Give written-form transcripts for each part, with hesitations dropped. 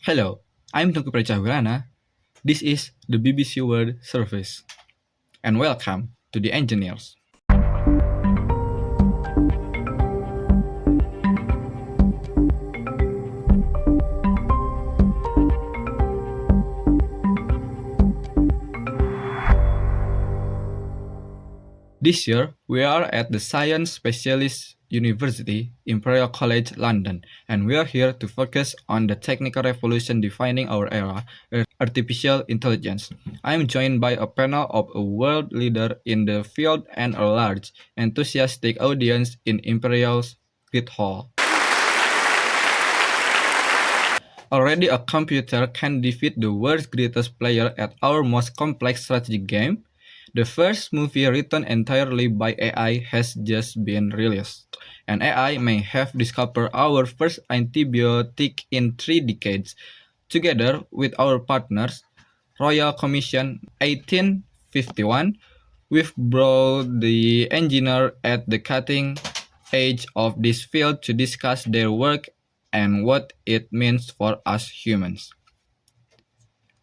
Hello, I'm Tengku Wirana. This is the BBC World Service, and welcome to the engineers. This year, we are at the Science Specialist University, Imperial College London, and we are here to focus on the technical revolution defining our era, artificial intelligence. I am joined by a panel of a world leader in the field and a large, enthusiastic audience in Imperial's Great Hall. Already a computer can defeat the world's greatest player at our most complex strategic game. The first movie written entirely by AI has just been released, and AI may have discovered our first antibiotic in 3 decades. Together with our partners, Royal Commission 1851, we've brought the engineer at the cutting edge of this field to discuss their work and what it means for us humans.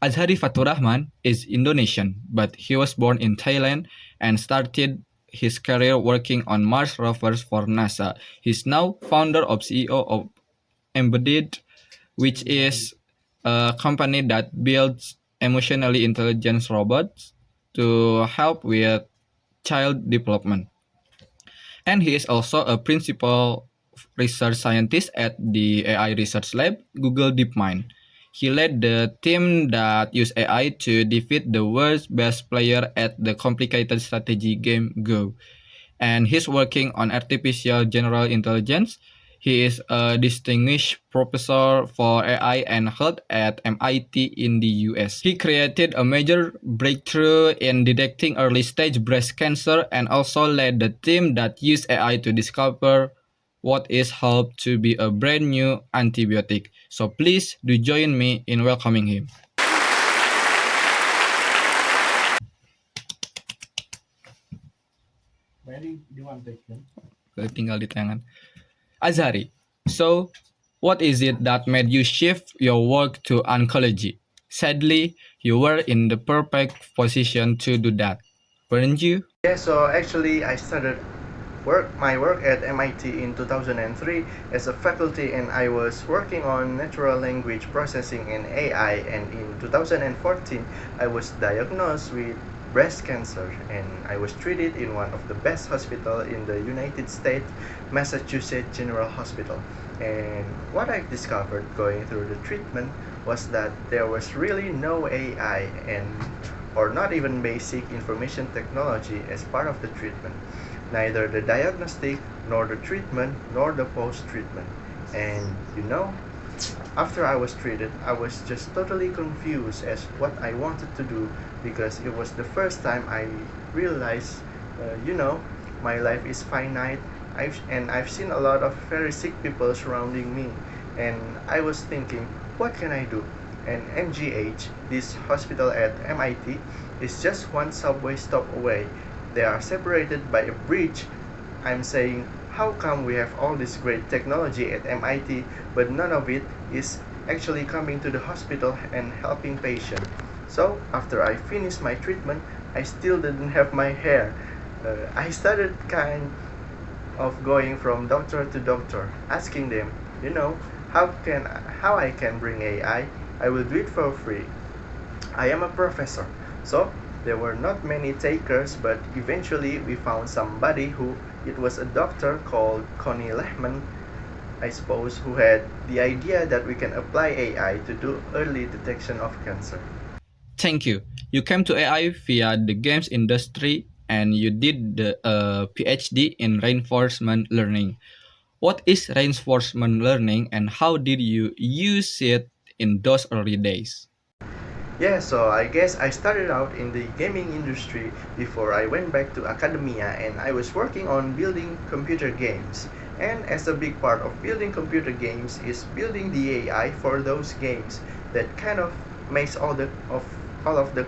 Azhari Fathurrahman is Indonesian, but he was born in Thailand and started his career working on Mars rovers for NASA. He's now founder of CEO of Embedded, which is a company that builds emotionally intelligent robots to help with child development. And he is also a principal research scientist at the AI research lab, Google DeepMind. He led the team that used AI to defeat the world's best player at the complicated strategy game Go. And he's working on artificial general intelligence. He is a distinguished professor for AI and health at MIT in the US. He created a major breakthrough in detecting early stage breast cancer and also led the team that used AI to discover what is hoped to be a brand new antibiotic. So please do join me in welcoming him. Tinggal di tangan. Azhari, so what is it that made you shift your work to oncology? Sadly, you were in the perfect position to do that, weren't you? Yeah, so actually I started my work at MIT in 2003 as a faculty, and I was working on natural language processing and AI, and in 2014 I was diagnosed with breast cancer, and I was treated in one of the best hospital in the United States, Massachusetts General Hospital. And what I discovered going through the treatment was that there was really no AI and or not even basic information technology as part of the treatment, neither the diagnostic nor the treatment nor the post-treatment. And after I was treated, I was just totally confused as what I wanted to do, because it was the first time I realized, my life is finite. I've seen a lot of very sick people surrounding me, and I was thinking, what can I do? And MGH, this hospital at MIT, is just one subway stop away. They are separated by a bridge. I'm saying, how come we have all this great technology at MIT, but none of it is actually coming to the hospital and helping patients? So after I finished my treatment, I still didn't have my hair. I started kind of going from doctor to doctor, asking them, how I can bring AI. I will do it for free. I am a professor. So there were not many takers, but eventually we found somebody who, it was a doctor called Connie Lehman, I suppose, who had the idea that we can apply AI to do early detection of cancer. Thank you. You came to AI via the games industry and you did the PhD in reinforcement learning. What is reinforcement learning and how did you use it in those early days? Yeah, so I guess I started out in the gaming industry before I went back to academia, and I was working on building computer games. And as a big part of building computer games is building the AI for those games that kind of makes all of the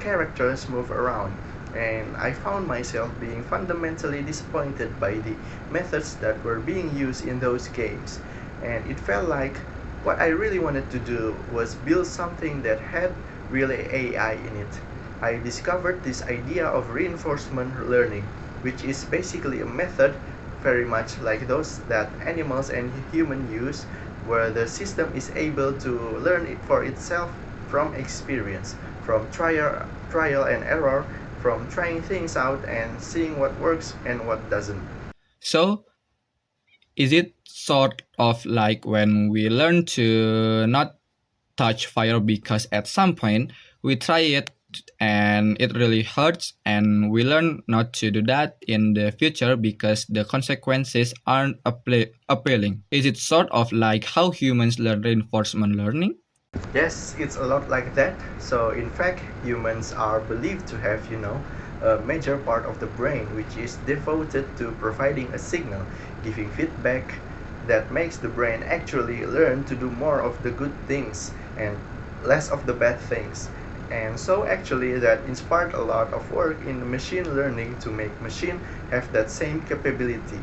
characters move around. And I found myself being fundamentally disappointed by the methods that were being used in those games. And it felt like What I really wanted to do was build something that had really AI in it. I discovered this idea of reinforcement learning, which is basically a method very much like those that animals and humans use, where the system is able to learn it for itself from experience, from trial and error, from trying things out and seeing what works and what doesn't. So, is it sort of like when we learn to not touch fire because at some point we try it and it really hurts, and we learn not to do that in the future because the consequences aren't appealing? Is it sort of like how humans learn reinforcement learning? Yes, it's a lot like that. So, in fact, humans are believed to have, a major part of the brain which is devoted to providing a signal, giving feedback that makes the brain actually learn to do more of the good things and less of the bad things. And so, actually, that inspired a lot of work in machine learning to make machine have that same capability.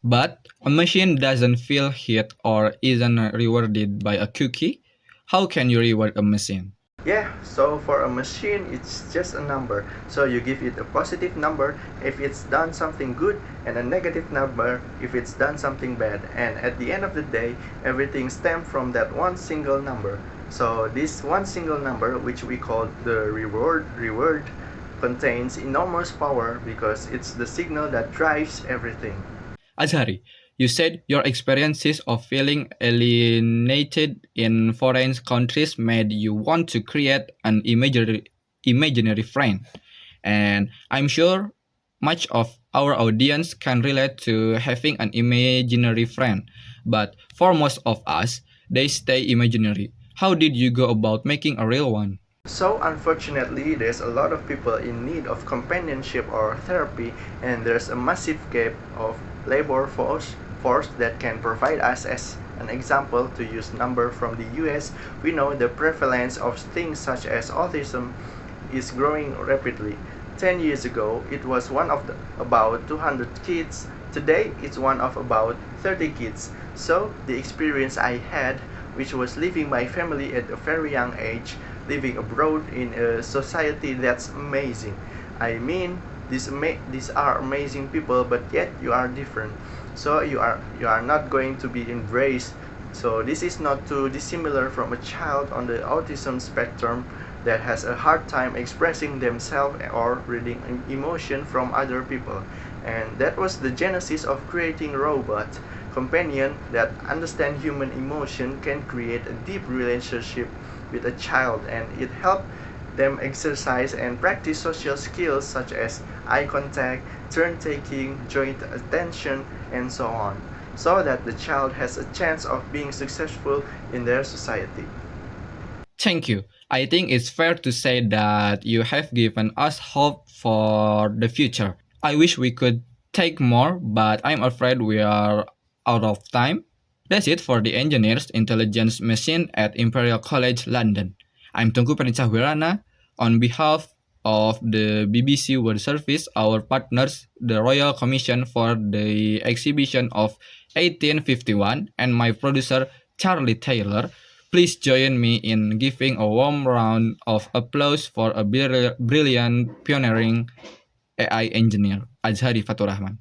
But a machine doesn't feel hit or isn't rewarded by a cookie. How can you reward a machine? Yeah, so for a machine, it's just a number. So you give it a positive number if it's done something good, and a negative number if it's done something bad. And at the end of the day, everything stems from that one single number. So this one single number, which we call the reward contains enormous power because it's the signal that drives everything. Azhari, you said your experiences of feeling alienated in foreign countries made you want to create an imaginary friend. And I'm sure much of our audience can relate to having an imaginary friend. But for most of us, they stay imaginary. How did you go about making a real one? So, unfortunately, there's a lot of people in need of companionship or therapy, and there's a massive gap of labor force that can provide us. As an example, to use number from the US, we know the prevalence of things such as autism is growing rapidly. 10 years ago, it was one of about 200 kids. Today, it's one of about 30 kids. So, the experience I had, which was leaving my family at a very young age, living abroad in a society that's amazing. I mean, these are amazing people, but yet you are different. So you are not going to be embraced. So this is not too dissimilar from a child on the autism spectrum that has a hard time expressing themselves or reading emotion from other people. And that was the genesis of creating robot companion that understand human emotion, can create a deep relationship with a child, and it helped them exercise and practice social skills such as eye contact, turn taking, joint attention, and so on, so that the child has a chance of being successful in their society. Thank you. I think it's fair to say that you have given us hope for the future. I wish we could take more, but I'm afraid we are out of time. That's it for the Engineers Intelligence Machine at Imperial College London. I'm Tengku Wirana. On behalf of the BBC World Service, our partners, the Royal Commission for the Exhibition of 1851, and my producer, Charlie Taylor, please join me in giving a warm round of applause for a brilliant pioneering AI engineer, Azhari Fathurrahman.